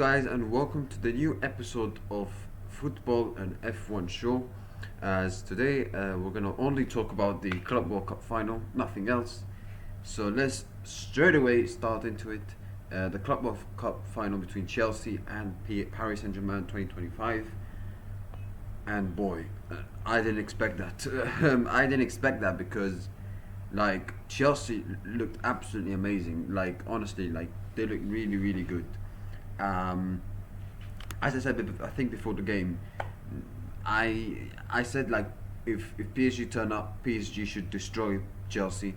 guys, and welcome to the new episode of Football and F1 Show. As today we're gonna only talk about the Club World Cup final, nothing else. So let's straight away start into it. The Club World Cup final between Chelsea and Paris Saint-Germain 2025. And boy, I didn't expect that. I didn't expect that because, like, Chelsea looked absolutely amazing. Like, honestly, like they looked really, really good. Um, as I said, I think before the game, I said like if PSG turn up, PSG should destroy Chelsea.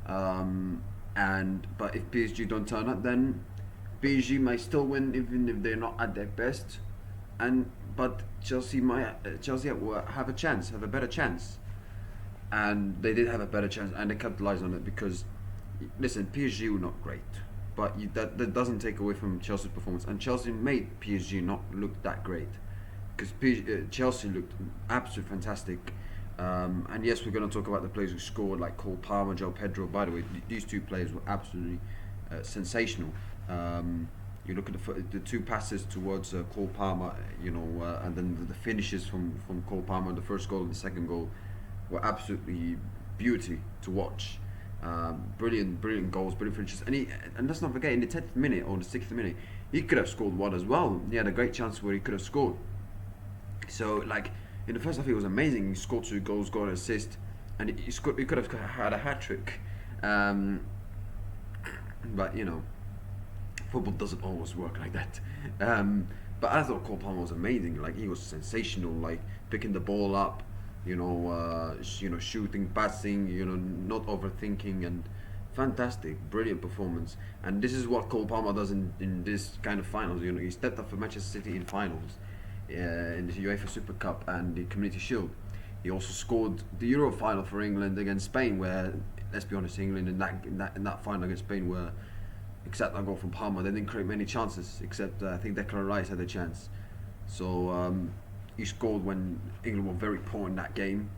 And but if PSG don't turn up, then PSG might still win even if they're not at their best. And but Chelsea will have a chance, have a better chance, and they did have a better chance, and they capitalized on it because, listen, PSG were not great, but that doesn't take away from Chelsea's performance, and Chelsea made PSG not look that great because Chelsea looked absolutely fantastic. And yes, we're going to talk about the players who scored, like Cole Palmer, João Pedro. By the way, these two players were absolutely sensational. You look at the two passes towards Cole Palmer, and then the finishes from Cole Palmer, the first goal and the second goal were absolutely beauty to watch. Brilliant goals, brilliant finishes, and let's not forget, in the 10th minute or the 6th minute, he could have scored one as well. He had a great chance where he could have scored. So, like, in the first half, he was amazing. He scored 2 goals, got an assist, and he could have had a hat trick. But football doesn't always work like that. But I thought Cole Palmer was amazing. Like, he was sensational. Like, picking the ball up, shooting, passing, not overthinking, and fantastic, brilliant performance. And this is what Cole Palmer does in this kind of finals. He stepped up for Manchester City in finals, in the UEFA Super Cup and the Community Shield. He also scored the Euro final for England against Spain, where, let's be honest, England in that final against Spain were, except that goal from Palmer, they didn't create many chances. Except I think Declan Rice had a chance. So he scored when England were very poor in that game,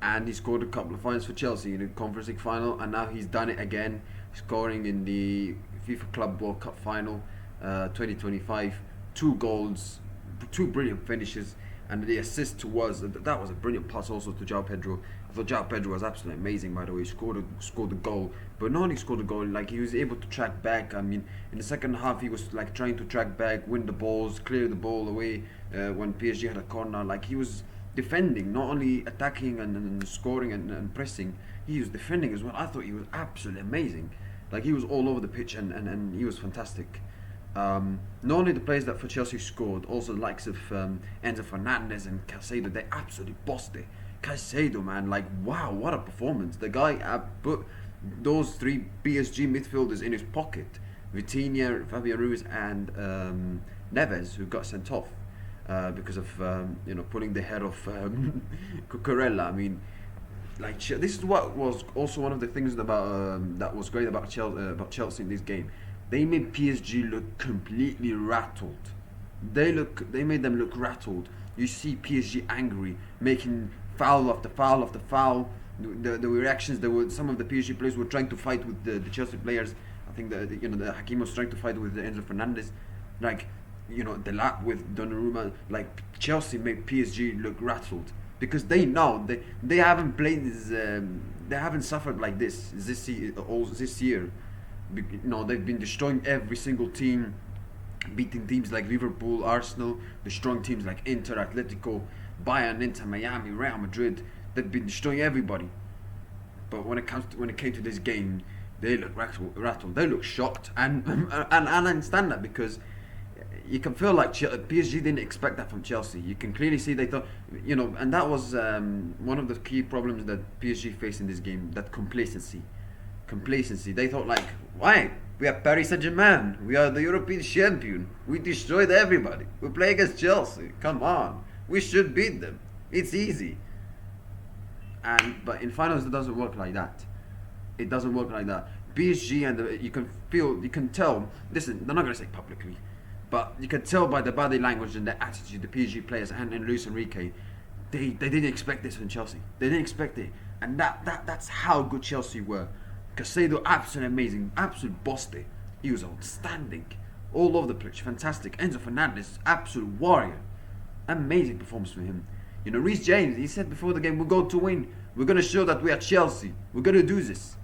and he scored a couple of finals for Chelsea in the Conference League final, and now he's done it again, scoring in the FIFA Club World Cup final 2025. 2 goals, 2 brilliant finishes, and the assist was a brilliant pass also to João Pedro. I thought João Pedro was absolutely amazing, by the way. He scored a goal, but not only scored a goal, like he was able to track back. I mean, in the second half, he was like trying to track back, win the balls, clear the ball away when PSG had a corner. Like, he was defending, not only attacking and scoring and pressing. He was defending as well. I thought he was absolutely amazing. Like, he was all over the pitch and he was fantastic. Not only the players that for Chelsea scored, also the likes of Enzo Fernandez and Caicedo, they absolutely bossed it. Caicedo, man, like, wow, what a performance. The guy put those 3 PSG midfielders in his pocket. Vitinha, Fabian Ruiz and Neves, who got sent off because of pulling the head of Cucurella. I mean, like, this is what was also one of the things about that was great about Chelsea in this game. They made PSG look completely rattled. They made them look rattled. You see PSG angry, making foul after foul after foul. The reactions, some of the PSG players were trying to fight with the Chelsea players. I think the Hakim was trying to fight with Enzo Fernandez, like, the lap with Donnarumma. Like, Chelsea made PSG look rattled because they know they haven't played this. They haven't suffered like this year. They've been destroying every single team, beating teams like Liverpool, Arsenal, the strong teams like Inter, Atletico, Bayern, Inter Miami, Real Madrid. They've been destroying everybody. But when it came to this game, they look rattled. They look shocked, and I understand that because you can feel like PSG didn't expect that from Chelsea. You can clearly see they thought, and that was one of the key problems that PSG faced in this game. That complacency. They thought, like, why? We are Paris Saint-Germain. We are the European champion. We destroyed everybody. We play against Chelsea. Come on. We should beat them. It's easy. But in finals, it doesn't work like that. It doesn't work like that. PSG and you can tell. Listen, they're not going to say publicly, but you can tell by the body language and the attitude, the PSG players and Luis Enrique, they didn't expect this from Chelsea. They didn't expect it, and that's how good Chelsea were. Caicedo, absolutely amazing, absolute bossed it. He was outstanding. all over the pitch, fantastic. Enzo Fernandez, absolute warrior, amazing performance from him. You know, Reece James, he said before the game, we're going to win. We're going to show that we are Chelsea. We're going to do this.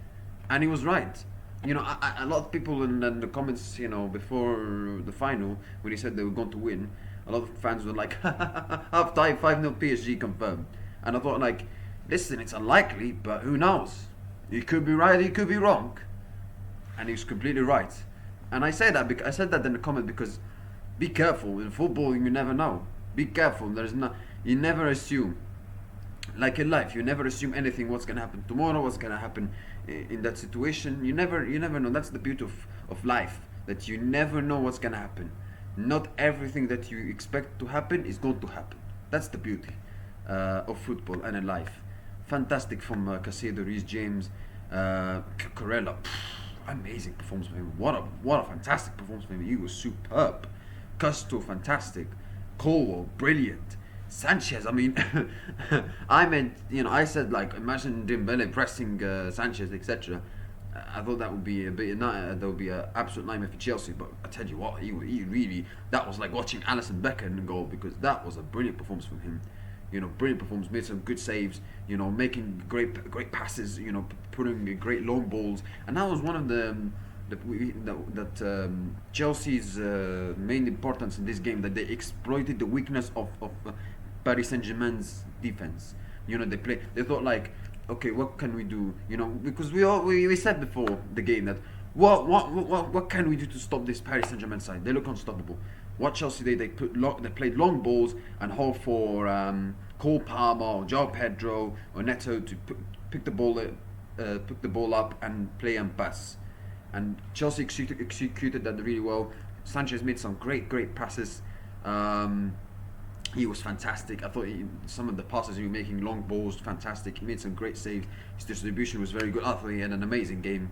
And he was right. You know, a lot of people in the comments, you know, before the final, when he said they were going to win, a lot of fans were like, half time, 5-0 PSG confirmed. And I thought, like, listen, it's unlikely, but who knows? He could be right, he could be wrong. And he was completely right. And I said that in the comment because be careful. In football, you never know. Be careful. You never assume. Like in life, you never assume anything. What's gonna happen tomorrow? What's gonna happen in that situation? You never know. That's the beauty of life. That you never know what's gonna happen. Not everything that you expect to happen is going to happen. That's the beauty of football and in life. Fantastic from Caicedo, Reece James, Corella. Amazing performance from him. What a fantastic performance from him. He was superb. Custo, fantastic. Colwell, brilliant. Sanchez, I mean, I said, like, imagine Dembele pressing Sanchez, etc. I thought that would be that would be an absolute nightmare for Chelsea. But I tell you what, he really, that was like watching Alisson Becker in the goal, because that was a brilliant performance from him. You know, brilliant performance, made some good saves, you know, making great passes, you know, putting great long balls, and that was one of Chelsea's main importance in this game, that they exploited the weakness of Paris Saint-Germain's defense. You know, they thought like, okay, what can we do? You know, because we said before the game that what can we do to stop this Paris Saint-Germain side? They look unstoppable. What Chelsea did, they played long balls and hope for Cole Palmer or João Pedro or Neto to pick the ball up and play and pass. And Chelsea executed that really well. Sanchez made some great passes. He was fantastic. I thought some of the passes he was making, long balls, fantastic. He made some great saves. His distribution was very good. I thought he had an amazing game,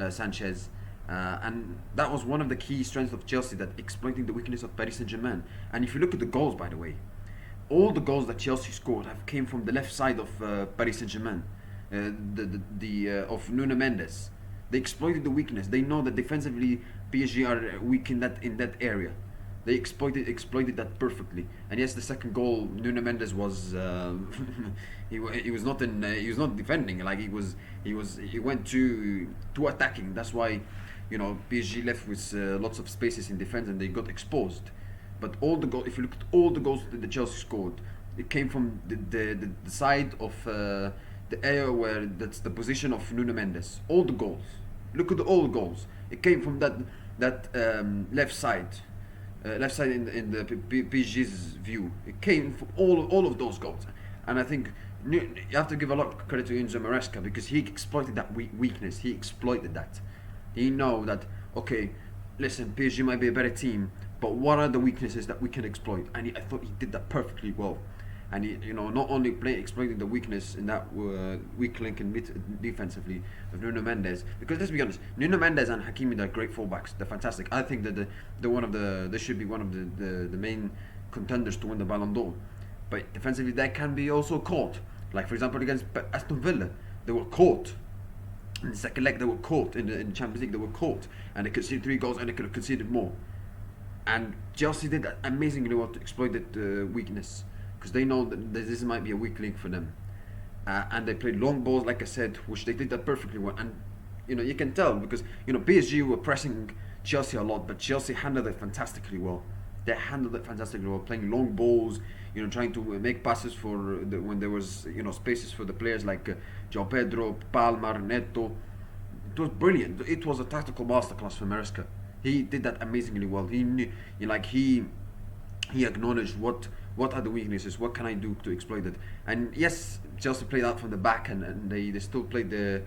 Sanchez. And that was one of the key strengths of Chelsea, that exploiting the weakness of Paris Saint-Germain. And if you look at the goals, by the way, all the goals that Chelsea scored have came from the left side of Paris Saint-Germain, of Nuno Mendes. They exploited the weakness. They know that defensively PSG are weak in that area. They exploited that perfectly. And yes, the second goal, Nuno Mendes was he was not defending. Like he went to attacking. That's why, you know, PSG left with lots of spaces in defense and they got exposed. But if you look at all the goals that the Chelsea scored, it came from the side of the area where that's the position of Nuno Mendes. All the goals. Look at all the goals. It came from that left side. Left side in the PSG's view. It came from all of those goals. And I think you have to give a lot of credit to Enzo Maresca, because he exploited that weakness. He exploited that. He know that, okay, listen, PSG might be a better team, but what are the weaknesses that we can exploit? And I thought he did that perfectly well. And he, you know, not only exploiting the weakness in that weak link in defensively of Nuno Mendes, because let's be honest, Nuno Mendes and Hakimi, they're great fullbacks. They're fantastic. I think that they should be one of the main contenders to win the Ballon d'Or. But defensively, they can be also caught. Like for example, against Aston Villa, they were caught. In the second leg, they were caught in the Champions League. They were caught, and they conceded 3 goals, and they could have conceded more. And Chelsea did that amazingly well to exploit that weakness, because they know that this might be a weak link for them. And they played long balls, like I said, which they did that perfectly well. And you know, you can tell, because you know PSG were pressing Chelsea a lot, but Chelsea handled it fantastically well. They handled it fantastically well, playing long balls, you know, trying to make passes for when there was, you know, spaces for the players like João Pedro, Palmer, Neto. It was brilliant. It was a tactical masterclass for Maresca. He did that amazingly well. He knew, he acknowledged what are the weaknesses, what can I do to exploit it. And yes, Chelsea played out from the back, and they still played the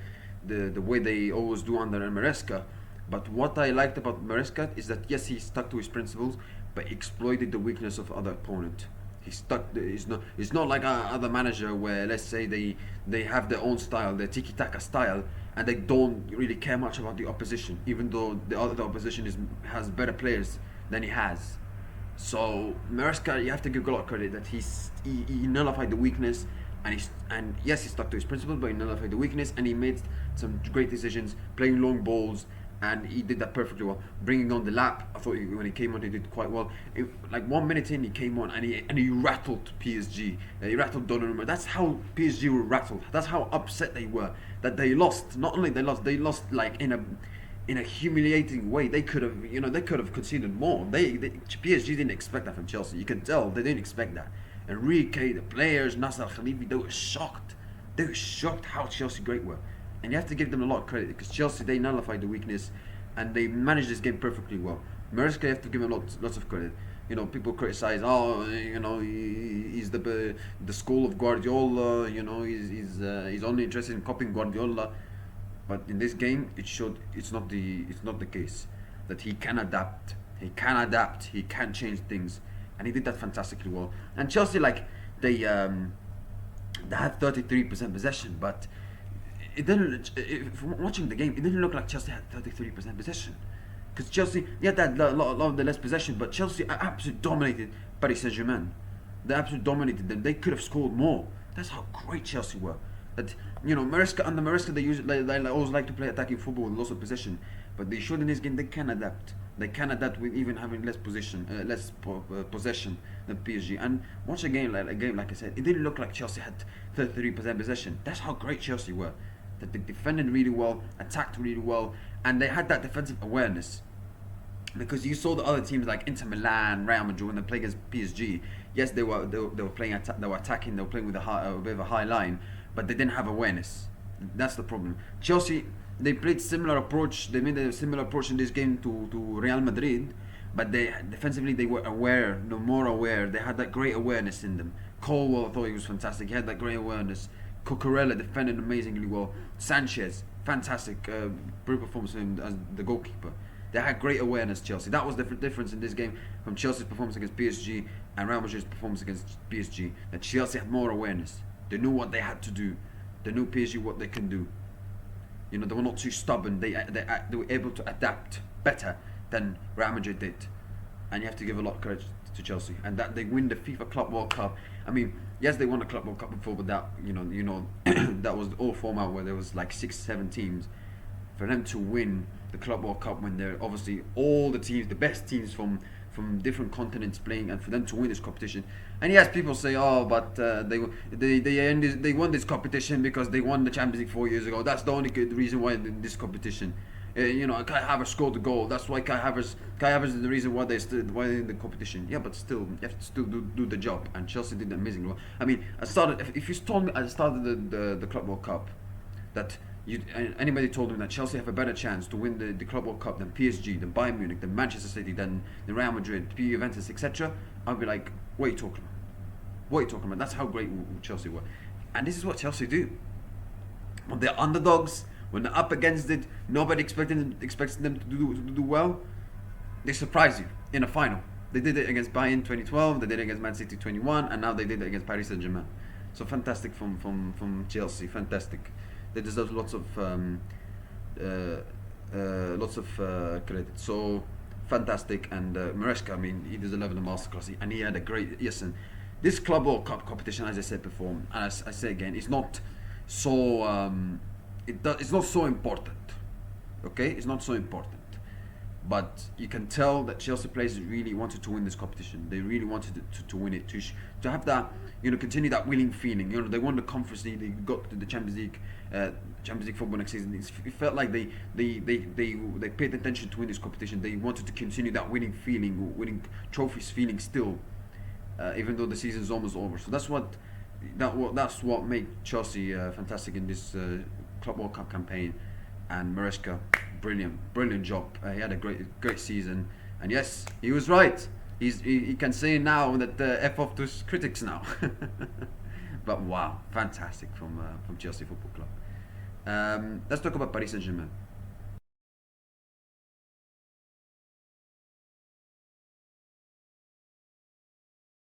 way they always do under Maresca. But what I liked about Maresca is that yes, he stuck to his principles, but exploited the weakness of other opponent. It's not like other manager where, let's say, they have their own style, their tiki-taka style, and they don't really care much about the opposition, even though the opposition has better players than he has. So Maresca, you have to give a lot of credit that he nullified the weakness, and yes, he stuck to his principles, but he nullified the weakness, and he made some great decisions, playing long balls, and he did that perfectly well. Bringing on the lap, I thought when he came on, he did quite well. Like 1 minute in, he came on and he rattled PSG. He rattled Donnarumma. That's how PSG were rattled. That's how upset they were that they lost. Not only they lost like in a humiliating way. They could have, they could have conceded more. PSG didn't expect that from Chelsea. You can tell they didn't expect that. Enrique, the players, Nasser Khalifi, they were shocked. They were shocked how Chelsea great were. And you have to give them a lot of credit because Chelsea, they nullified the weakness and they managed this game perfectly well. Maresca, you have to give him lots of credit. People criticize, he's the school of Guardiola. He's only interested in copying Guardiola. But in this game, it showed it's not the case that he can adapt. He can change things, and he did that fantastically well. And Chelsea, like they had 33% possession, but it didn't. Watching the game, it didn't look like Chelsea had 33% possession. Because Chelsea, yeah, they had a lot of the less possession, but Chelsea absolutely dominated Paris Saint-Germain. They absolutely dominated them. They could have scored more. That's how great Chelsea were. That Maresca, under Maresca, they always like to play attacking football with lots of possession, but they showed in this game they can adapt. They can adapt with even having less possession than PSG. And watch a game like I said, it didn't look like Chelsea had 33% possession. That's how great Chelsea were. That they defended really well, attacked really well, and they had that defensive awareness. Because you saw the other teams like Inter Milan, Real Madrid when they played against PSG. Yes, they were playing they were attacking, they were playing with a bit of a high line, but they didn't have awareness. That's the problem. Chelsea, they played similar approach. They made a similar approach in this game to Real Madrid, but defensively they were aware, more aware. They had that great awareness in them. Colwell, I thought he was fantastic. He had that great awareness. Cucurella defended amazingly well. Sanchez, fantastic, brilliant performance from him as the goalkeeper. They had great awareness, Chelsea. That was the difference in this game from Chelsea's performance against PSG and Real Madrid's performance against PSG. That Chelsea had more awareness. They knew what they had to do. They knew PSG what they can do. They were not too stubborn. They were able to adapt better than Real Madrid did. And you have to give a lot of credit to Chelsea. And that they win the FIFA Club World Cup. I mean, yes, they won the Club World Cup before, but that that was the old format where there was like 6-7 teams. For them to win the Club World Cup when they're obviously all the teams, the best teams from different continents playing, and for them to win this competition. And yes, people say, oh, but they won this competition because they won the Champions League 4 years ago. That's the only good reason why this competition. Kai Havertz scored the goal. That's why Kai Havertz is the reason why they're in the competition. Yeah, but still, you have to still do the job. And Chelsea did amazingly well. I mean, if you told me at the start of the Club World Cup that anybody told me that Chelsea have a better chance to win the Club World Cup than PSG, than Bayern Munich, than Manchester City, than Real Madrid, Juventus, etc., I'd be like, what are you talking about? What are you talking about? That's how great Chelsea were. And this is what Chelsea do. When they're underdogs, when they're up against it, nobody expects them to do well, they surprise you in a final. They did it against Bayern 2012, they did it against Man City 21, and now they did it against Paris Saint-Germain. So fantastic from Chelsea, fantastic. They deserve lots of credit. So fantastic, and Maresca, I mean, he deserved a masterclass, and he had a great. And this Club World Cup competition, as I said before, and I say again, it's not so it's not so important. Okay, it's not so important. But you can tell that Chelsea players really wanted to win this competition. They really wanted to win it, to have that, continue that winning feeling. They won the Conference League, they got to the Champions League football next season. It felt like they paid attention to win this competition. They wanted to continue that winning feeling, winning trophies feeling still, even though the season's almost over. So that's what made Chelsea fantastic in this Club World Cup campaign. And Maresca, brilliant job. He had a great season, and yes, he was right. He can say now that F off to his critics now. But wow, fantastic from Chelsea Football Club. Let's talk about Paris Saint-Germain.